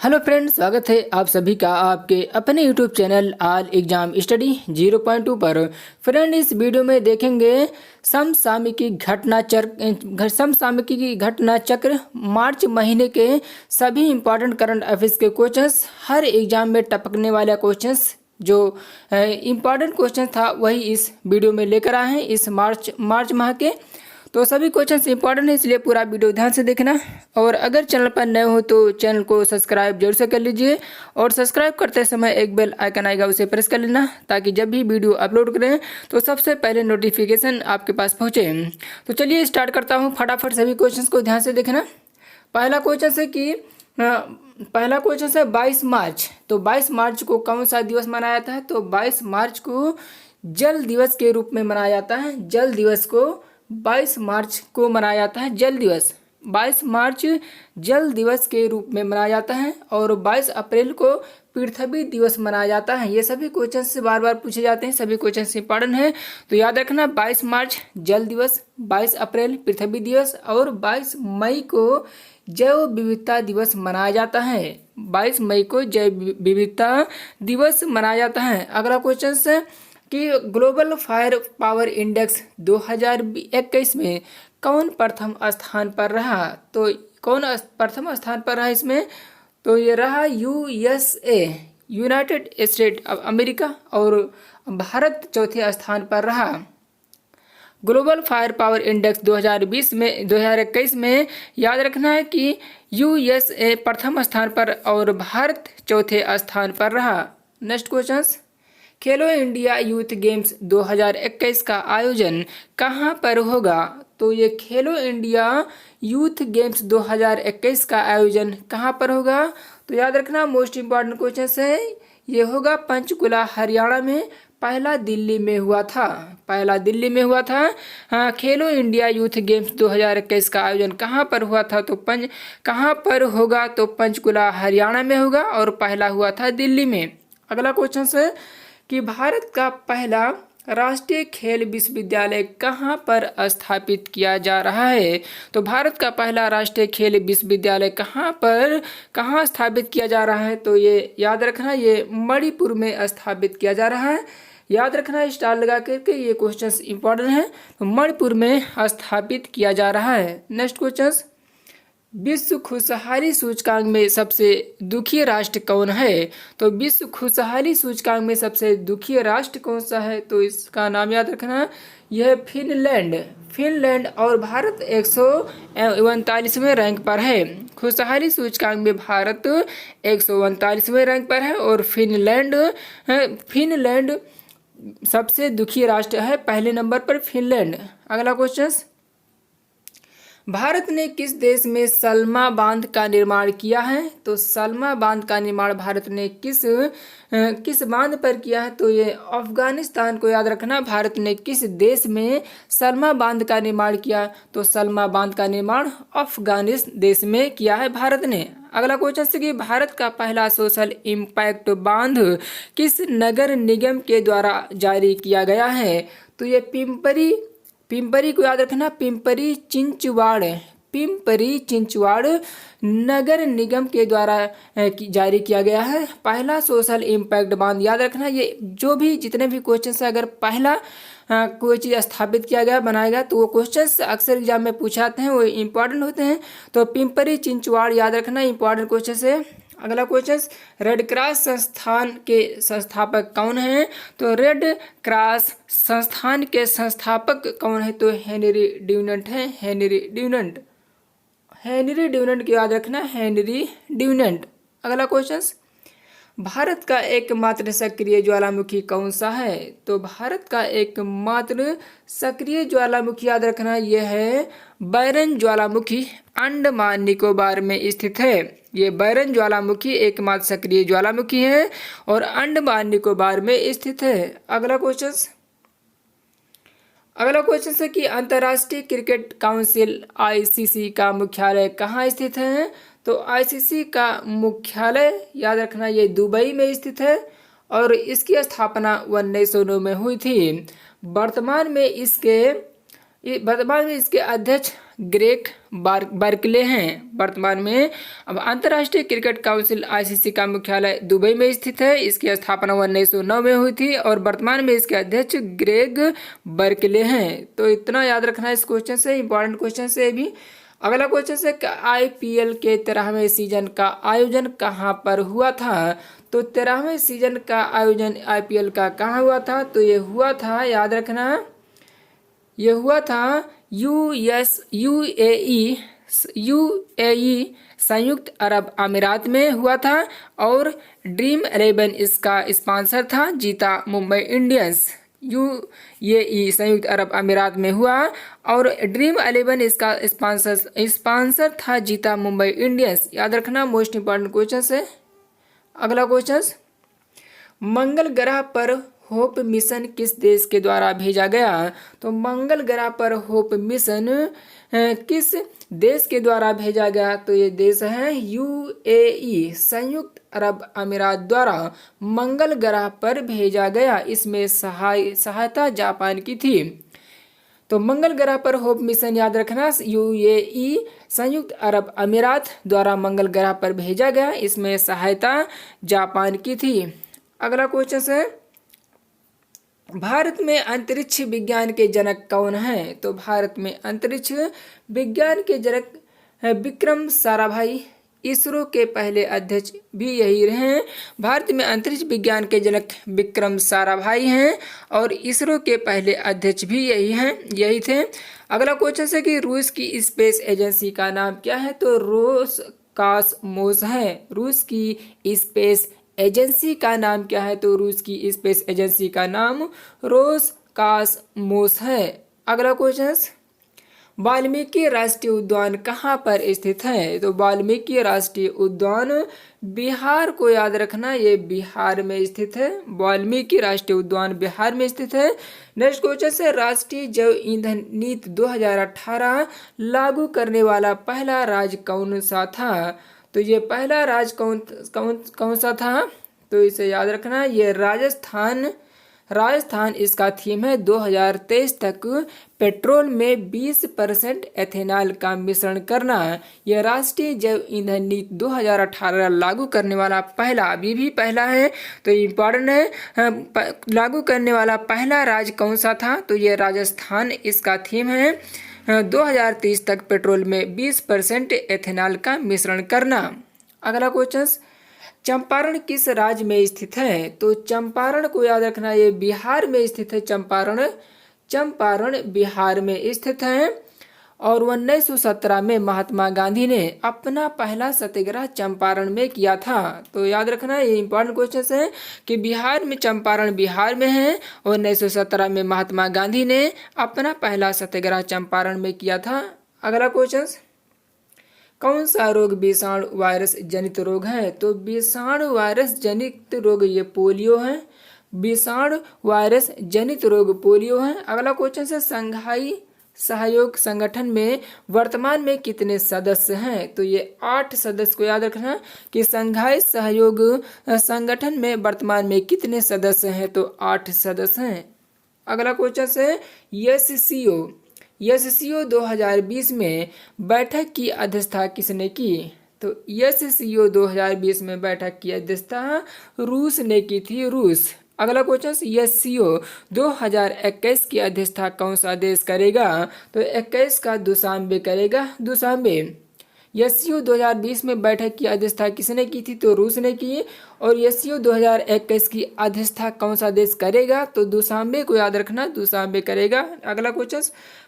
Hello friends, स्वागत है आप सभी का आपके अपने YouTube channel all exam study 0.2 पर। फ्रेंड, इस वीडियो में देखेंगे समसामयिकी घटना चक्र मार्च महीने के सभी इंपॉर्टेंट करंट अफेयर्स के क्वेश्चंस, हर एग्जाम में टपकने वाला क्वेश्चंस जो इम्पॉर्टेंट क्वेश्चन था वही इस वीडियो में लेकर आए हैं इस मार्च माह के। तो सभी क्वेश्चंस इंपॉर्टेंट है, इसलिए पूरा वीडियो ध्यान से देखना। और अगर चैनल पर नए हो तो चैनल को सब्सक्राइब जरूर से कर लीजिए और सब्सक्राइब करते समय एक बेल आइकन आएगा, उसे प्रेस कर लेना ताकि जब भी वीडियो अपलोड करें तो सबसे पहले नोटिफिकेशन आपके पास पहुंचे। तो चलिए स्टार्ट करता हूँ, फटाफट सभी क्वेश्चंस को ध्यान से देखना। पहला क्वेश्चन है 22 मार्च। तो 22 मार्च को कौन सा दिवस मनाया जाता है? तो 22 मार्च को जल दिवस के रूप में मनाया जाता है। जल दिवस को 22 मार्च को मनाया जाता है। जल दिवस 22 मार्च जल दिवस के रूप में मनाया जाता है। और 22 अप्रैल को पृथ्वी दिवस मनाया जाता है। ये सभी क्वेश्चन से बार बार पूछे जाते हैं, सभी क्वेश्चन इंपॉर्टेंट है, तो याद रखना। 22 मार्च जल दिवस, 22 अप्रैल पृथ्वी दिवस और 22 मई को जैव विविधता दिवस मनाया जाता है। 22 मई को जैव विविधता दिवस मनाया जाता है। अगला क्वेश्चन है कि ग्लोबल फायर पावर इंडेक्स 2021 में कौन प्रथम स्थान पर रहा? तो कौन प्रथम स्थान पर रहा इसमें? तो ये रहा USA, United state of America, और भारत चौथे स्थान पर रहा। ग्लोबल फायर पावर इंडेक्स 2021 में याद रखना है कि USA प्रथम स्थान पर और भारत चौथे स्थान पर रहा। नेक्स्ट क्वेश्चन, खेलो इंडिया यूथ गेम्स 2021 का आयोजन कहाँ पर होगा? तो ये खेलो इंडिया यूथ गेम्स 2021 का आयोजन कहाँ पर होगा? तो याद रखना, मोस्ट इम्पॉर्टेंट क्वेश्चन है, ये होगा पंचकुला हरियाणा में। पहला दिल्ली में हुआ था। हाँ, खेलो इंडिया यूथ गेम्स 2021 का आयोजन कहाँ पर हुआ था? तो कहाँ पर होगा? तो पंचकुला हरियाणा में होगा और पहला हुआ था दिल्ली में। अगला क्वेश्चन है कि भारत का पहला राष्ट्रीय खेल विश्वविद्यालय कहाँ पर स्थापित किया जा रहा है? तो भारत का पहला राष्ट्रीय खेल विश्वविद्यालय कहाँ स्थापित किया जा रहा है? तो ये याद रखना, ये मणिपुर में स्थापित किया जा रहा है। याद रखना स्टार लगा करके, ये क्वेश्चंस इंपॉर्टेंट है। तो मणिपुर में स्थापित किया जा रहा है। नेक्स्ट क्वेश्चन, विश्व खुशहाली सूचकांक में सबसे दुखी राष्ट्र कौन है? तो विश्व खुशहाली सूचकांक में सबसे दुखी राष्ट्र कौन सा है? तो इसका नाम याद रखना, यह फिनलैंड और भारत 139वें रैंक पर है। खुशहाली सूचकांक में भारत 139वें रैंक पर है और फिनलैंड सबसे दुखी राष्ट्र है, पहले नंबर पर फिनलैंड। अगला क्वेश्चन, भारत ने किस देश में सल्मा बांध का निर्माण किया है? तो सल्मा बांध का निर्माण भारत ने किस बांध पर किया है? तो ये अफगानिस्तान को याद रखना। भारत ने किस देश में सल्मा बांध का निर्माण किया? तो सल्मा बांध का निर्माण अफगानिस्तान देश में किया है भारत ने। अगला क्वेश्चन है कि भारत का पहला सोशल इम्पैक्ट बांध किस नगर निगम के द्वारा जारी किया गया है? तो ये पिंपरी को याद रखना, पिंपरी चिंचवाड़ नगर निगम के द्वारा जारी किया गया है पहला सोशल इम्पैक्ट बांध। याद रखना, ये जो भी जितने भी क्वेश्चन है, अगर पहला कोई चीज़ स्थापित किया गया, बनाया गया, तो वो क्वेश्चंस अक्सर एग्जाम में पूछाते हैं, वो इम्पॉर्टेंट होते हैं। तो पिंपरी चिंचवाड़ याद रखना, इंपॉर्टेंट क्वेश्चन है। अगला क्वेश्चन, रेड क्रॉस संस्थान के संस्थापक कौन हैं? तो रेड क्रॉस संस्थान के संस्थापक कौन है? तो हेनरी ड्यूनेंट है। हेनरी ड्यूनेंट को याद रखना, हेनरी ड्यूनेंट। अगला क्वेश्चन, भारत का एकमात्र सक्रिय ज्वालामुखी कौन सा है? तो भारत का एकमात्र सक्रिय ज्वालामुखी याद रखना, यह है बैरन ज्वालामुखी, अंडमान निकोबार में स्थित है। ये बैरन ज्वालामुखी एकमात्र सक्रिय ज्वालामुखी है और अंडमान निकोबार में स्थित है। अगला क्वेश्चन है कि अंतर्राष्ट्रीय क्रिकेट काउंसिल ICC का मुख्यालय कहाँ स्थित है? तो ICC का मुख्यालय याद रखना, ये दुबई में स्थित है और इसकी स्थापना 1909 में हुई थी। वर्तमान में इसके अध्यक्ष ग्रेग बर्कले हैं वर्तमान में। अब अंतर्राष्ट्रीय क्रिकेट काउंसिल आईसीसी का मुख्यालय दुबई में स्थित है। इसकी स्थापना 1909 में हुई थी और वर्तमान में इसके अध्यक्ष ग्रेग बर्कले हैं। तो इतना याद रखना इस क्वेश्चन से, इंपॉर्टेंट क्वेश्चन से भी। अगला क्वेश्चन से आईपीएल के 13वें सीजन का आयोजन कहाँ पर हुआ था? तो 13वें सीजन का आयोजन आईपीएल का कहाँ हुआ था? तो ये हुआ था, याद रखना, ये हुआ था यूएई संयुक्त अरब अमीरात में हुआ था और ड्रीम 11 इसका स्पॉन्सर था, जीता मुंबई इंडियंस। यूएई संयुक्त अरब अमीरात में हुआ और ड्रीम 11 इसका स्पॉन्सर था, जीता मुंबई इंडियंस। याद रखना, मोस्ट इंपॉर्टेंट क्वेश्चन है। अगला क्वेश्चन, मंगल ग्रह पर होप मिशन किस देश के द्वारा भेजा गया? तो मंगल ग्रह पर होप मिशन किस देश के द्वारा भेजा गया? तो ये देश है यूएई संयुक्त अरब अमीरात द्वारा मंगल ग्रह पर भेजा गया। इसमें सहायता जापान की थी। तो मंगल ग्रह पर होप मिशन, याद रखना, यूएई संयुक्त अरब अमीरात द्वारा मंगल ग्रह पर भेजा गया। इसमें सहायता जापान की थी। अगला क्वेश्चन है, भारत में अंतरिक्ष विज्ञान के जनक कौन हैं? तो भारत में अंतरिक्ष विज्ञान के जनक विक्रम साराभाई। इसरो के पहले अध्यक्ष भी यही रहे हैं। भारत में अंतरिक्ष विज्ञान के जनक विक्रम साराभाई हैं और इसरो के पहले अध्यक्ष भी यही थे। अगला क्वेश्चन है कि रूस की स्पेस एजेंसी का नाम क्या है? तो रोसकॉसमोस है। रूस की स्पेस एजेंसी का नाम क्या है? तो रूस की स्पेस एजेंसी का नाम रोसकॉसमोस है। अगला क्वेश्चन, वाल्मीकि राष्ट्रीय उद्यान कहाँ पर स्थित है? तो वाल्मीकि राष्ट्रीय उद्यान बिहार को याद रखना, ये बिहार में स्थित है। वाल्मीकि राष्ट्रीय उद्यान बिहार में स्थित है। नेक्स्ट क्वेश्चन से, राष्ट्रीय जैव ईंधन नीति 2018 लागू करने वाला पहला राज्य कौन सा था? तो ये पहला राज्य कौन सा था? तो इसे याद रखना, ये राजस्थान इसका थीम है। 2023 तक पेट्रोल में 20% एथेनॉल का मिश्रण करना। यह राष्ट्रीय जैव ईंधन नीति 2018 लागू करने वाला पहला, अभी भी पहला है तो इम्पोर्टेंट है, लागू करने वाला पहला राज्य कौन सा था? तो ये राजस्थान इसका थीम है। 2030 तक पेट्रोल में 20% एथेनॉल का मिश्रण करना। अगला क्वेश्चन, चंपारण किस राज्य में स्थित है? तो चंपारण को याद रखना, ये बिहार में स्थित है। चंपारण बिहार में स्थित है और 1917 में महात्मा गांधी ने अपना पहला सत्याग्रह चंपारण में किया था। तो याद रखना, ये इंपॉर्टेंट क्वेश्चन है कि बिहार में चंपारण बिहार में है और 1917 में महात्मा गांधी ने अपना पहला सत्याग्रह चंपारण में किया था। अगला क्वेश्चन, कौन सा रोग विषाणु वायरस जनित रोग है? तो विषाणु वायरस जनित रोग ये पोलियो है। विषाणु वायरस जनित रोग पोलियो है। अगला क्वेश्चन है, संघाई सहयोग संगठन में वर्तमान में कितने सदस्य हैं? तो ये 8 सदस्य को याद रखना कि संघाई सहयोग संगठन में वर्तमान में कितने सदस्य हैं? तो 8 सदस्य हैं। अगला क्वेश्चन है, एससीओ 2020 में बैठक की अध्यक्षता किसने की? तो एससीओ 2020 में बैठक की अध्यक्षता रूस ने की थी, रूस। अगला क्वेश्चन, एससीओ 2021 की अध्यक्षता कौन सा देश करेगा? तो 21 का दुशांबे करेगा, दुशांबे। एससीओ 2020 में बैठक की अध्यक्षता किसने की थी? तो रूस ने की। और एससीओ 2021 की अध्यक्षता कौन सा देश करेगा? तो दुशांबे को याद रखना, दुशांबे करेगा। अगला क्वेश्चन,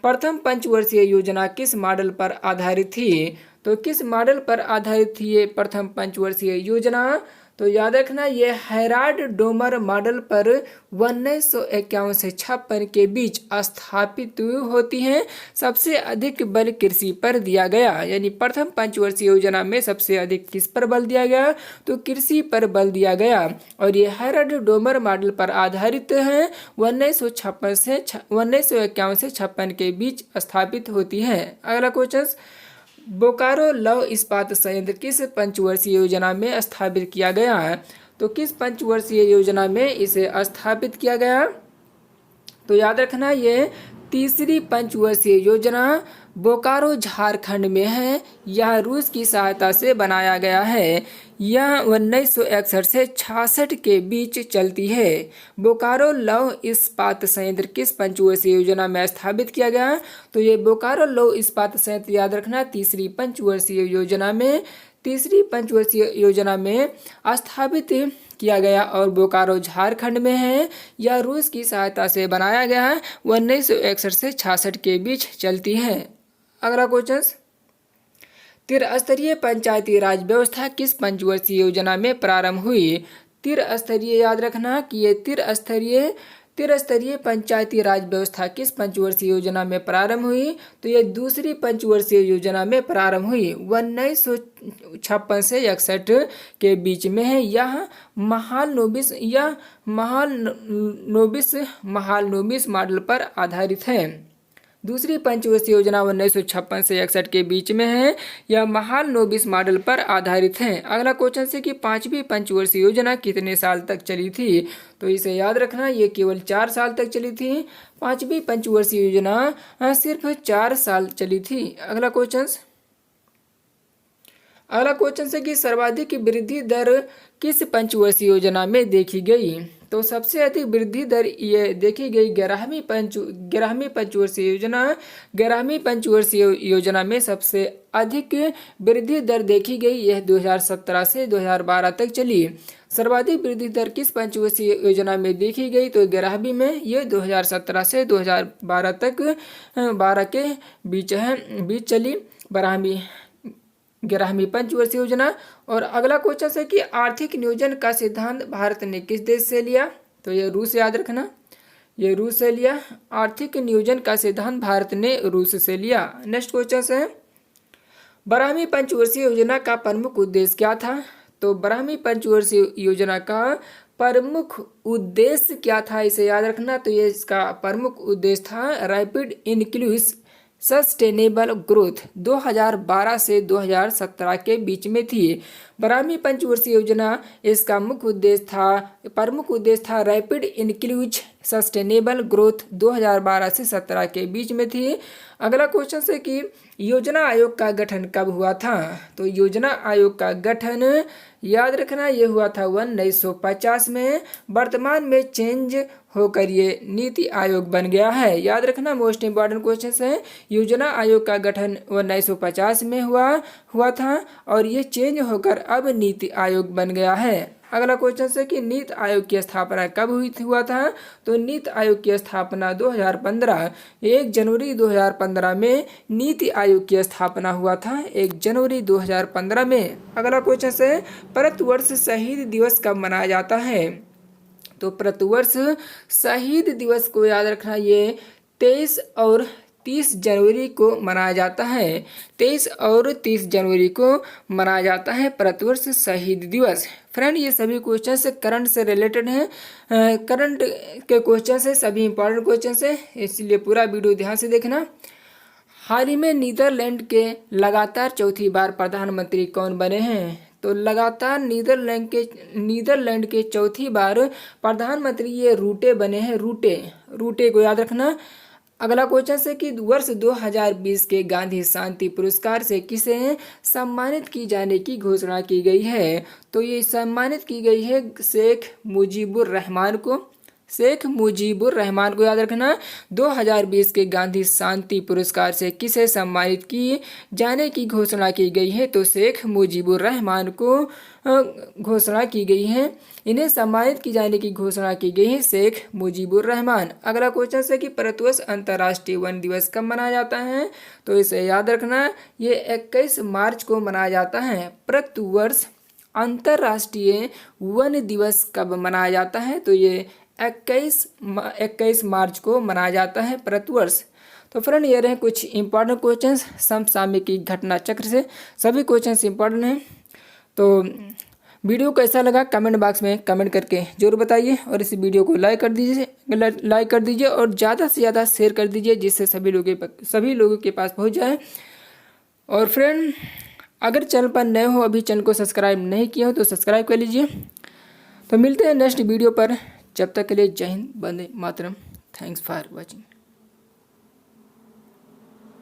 प्रथम पंचवर्षीय योजना किस मॉडल पर आधारित थी? तो किस मॉडल पर आधारित थी ये प्रथम पंचवर्षीय योजना? तो याद रखना, ये हेराल्ड डोमर मॉडल पर 1951 से 56 के बीच स्थापित होती हैं। सबसे अधिक बल कृषि पर दिया गया, यानी प्रथम पंचवर्षीय योजना में सबसे अधिक किस पर बल दिया गया? तो कृषि पर बल दिया गया और ये हेराल्ड डोमर मॉडल पर आधारित है। 1951 से 56 के बीच स्थापित होती है। अगला क्वेश्चन, बोकारो लौह इस्पात संयंत्र किस पंचवर्षीय योजना में स्थापित किया गया है? तो किस पंचवर्षीय योजना में इसे स्थापित किया गया? तो याद रखना, ये तीसरी पंचवर्षीय योजना बोकारो झारखंड में है। यह रूस की सहायता से बनाया गया है। यह 1961 से 66 के बीच चलती है। बोकारो लौह इस्पात संयंत्र किस पंचवर्षीय योजना में स्थापित किया गया? तो ये बोकारो लौह इस्पात संयंत्र याद रखना तीसरी पंचवर्षीय योजना में स्थापित किया गया और बोकारो झारखंड में है। यह रूस की सहायता से बनाया गया है। 1961 से 66 के बीच चलती है। अगला क्वेश्चन, त्रिस्तरीय पंचायती राज व्यवस्था किस पंचवर्षीय योजना में प्रारंभ हुई? त्रिस्तरीय याद रखना कि ये त्रिस्तरीय पंचायती राज व्यवस्था किस पंचवर्षीय योजना में प्रारंभ हुई? तो ये दूसरी पंचवर्षीय योजना में प्रारंभ हुई। 1956 से 61 के बीच में है। यह महालनोबिस मॉडल पर आधारित है। दूसरी पंचवर्षीय योजना 1956 से 61 के बीच में है। यह महालनोबिस मॉडल पर आधारित है। अगला क्वेश्चन है कि पांचवी पंचवर्षीय योजना कितने साल तक चली थी? तो इसे याद रखना ये केवल 4 साल तक चली थी। पांचवी पंचवर्षीय योजना सिर्फ 4 साल चली थी। अगला क्वेश्चन है कि सर्वाधिक वृद्धि दर किस पंचवर्षीय योजना में देखी गई? तो सबसे अधिक वृद्धि दर ये देखी गई 11वीं पंचवर्षीय योजना में सबसे अधिक वृद्धि दर देखी गई। यह 2017 से 2012 तक चली। सर्वाधिक वृद्धि दर किस पंचवर्षीय योजना में देखी गई? तो 11वीं में। यह 2017 से 2012 तक 12 के बीच चली 11वीं पंचवर्षीय योजना। और अगला क्वेश्चन है कि आर्थिक नियोजन का सिद्धांत भारत ने किस देश से लिया? तो ये रूस याद रखना, ये रूस से लिया। आर्थिक नियोजन का सिद्धांत भारत ने रूस से लिया। नेक्स्ट क्वेश्चन है 12वीं पंचवर्षीय योजना का प्रमुख उद्देश्य क्या था? तो 12वीं पंचवर्षीय योजना का प्रमुख उद्देश्य क्या था इसे याद रखना। तो ये इसका प्रमुख उद्देश्य था रैपिड इंक्लूसिव सस्टेनेबल ग्रोथ। 2012 से 2017 के बीच में थी। 12वीं पंचवर्षीय योजना इसका प्रमुख उद्देश्य था रैपिड इंक्लूसिव सस्टेनेबल ग्रोथ। 2012 से 17 के बीच में थी। अगला क्वेश्चन है कि योजना आयोग का गठन कब हुआ था? तो योजना आयोग का गठन याद रखना ये हुआ था 1950 में। वर्तमान में चेंज होकर ये नीति आयोग बन गया है। याद रखना मोस्ट इम्पॉर्टेंट क्वेश्चन है। योजना आयोग का गठन 1950 में हुआ था और ये चेंज होकर अब नीति आयोग बन गया है। अगला क्वेश्चन है कि नीति आयोग की स्थापना कब हुआ था? तो नीति आयोग की स्थापना 2015 1 जनवरी 2015 में नीति आयोग की स्थापना हुआ था 1 जनवरी 2015 में। अगला क्वेश्चन है प्रतिवर्ष शहीद दिवस कब मनाया जाता है? तो प्रतिवर्ष शहीद दिवस को याद रखना ये 23 और 30 जनवरी को मनाया जाता है। 23 और 30 जनवरी को मनाया जाता है प्रतिवर्ष शहीद दिवस। फ्रेंड ये सभी क्वेश्चन करंट से रिलेटेड हैं। करंट के क्वेश्चन से सभी इंपॉर्टेंट क्वेश्चन है, इसलिए पूरा वीडियो ध्यान से देखना। हाल ही में नीदरलैंड के लगातार चौथी बार प्रधानमंत्री कौन बने हैं? तो लगातार नीदरलैंड के चौथी बार प्रधानमंत्री ये रूटे बने हैं। रूटे को याद रखना। अगला क्वेश्चन है कि वर्ष 2020 के गांधी शांति पुरस्कार से किसे सम्मानित की जाने की घोषणा की गई है? तो ये सम्मानित की गई है शेख मुजीबुर रहमान को याद रखना। 2020 के गांधी शांति पुरस्कार से किसे सम्मानित की जाने की घोषणा की गई है? तो शेख मुजीबुर रहमान को घोषणा की गई है। इन्हें सम्मानित की जाने की घोषणा की गई है शेख मुजीबुर रहमान। अगला क्वेश्चन है कि प्रतिवर्ष अंतर्राष्ट्रीय वन दिवस कब मनाया जाता है? तो इसे याद रखना ये 21 मार्च को मनाया जाता है। प्रतिवर्ष अंतर्राष्ट्रीय वन दिवस कब मनाया जाता है? तो ये 21 मार्च को मनाया जाता है प्रतिवर्ष। तो फ्रेंड ये रहे कुछ इंपॉर्टेंट क्वेश्चंस समसामयिक घटना चक्र से। सभी क्वेश्चंस इंपॉर्टेंट हैं। तो वीडियो कैसा लगा कमेंट बॉक्स में कमेंट करके जरूर बताइए और इस वीडियो को लाइक कर दीजिए और ज़्यादा से ज़्यादा शेयर कर दीजिए जिससे सभी लोगों के पास पहुंच जाए। और फ्रेंड अगर चैनल पर नए हो अभी चैनल को सब्सक्राइब नहीं किया हो तो सब्सक्राइब कर लीजिए। तो मिलते हैं नेक्स्ट वीडियो पर। जब तक के लिए जय हिंद, वंदे मातरम। Thanks for watching.